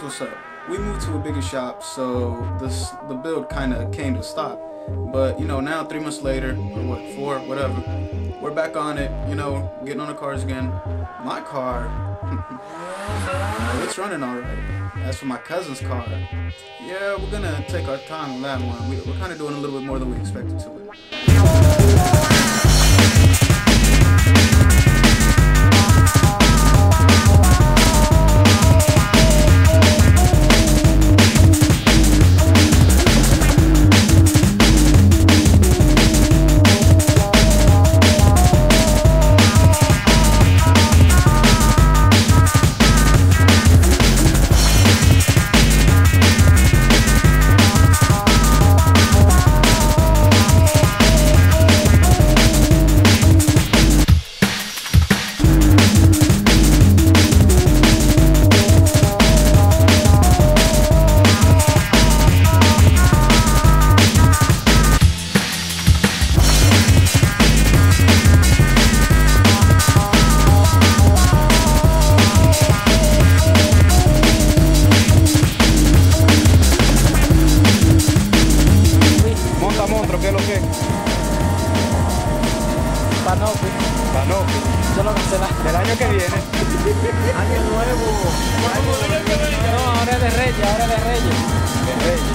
is what's up. We moved to a bigger shop, so the build kind of came to stop. But you know, now 3 months later, or what, 4, whatever, we're back on it. You know, getting on the cars again. My car, it's running all right. As for my cousin's car, yeah, we're gonna take our time on that one. We're kind of doing a little bit more than we expected to it. ¿Qué es lo que? Panopi. Panopi. Yo lo cancelé. Del año que viene. Año nuevo. No, ahora es de Reyes, ahora es de Reyes. De Reyes.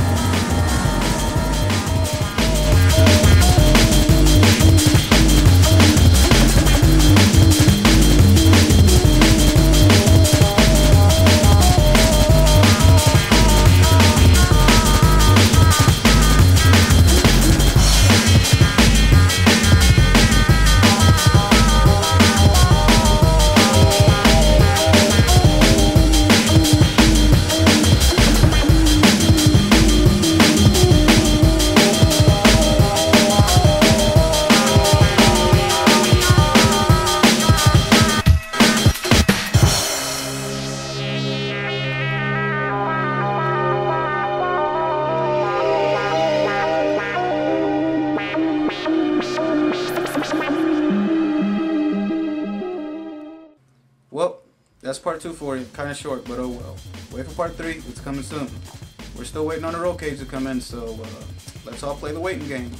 Well, that's part 2 for you. Kind of short, but oh well. Wait for part 3. It's coming soon. We're still waiting on the roll cage to come in, so let's all play the waiting game.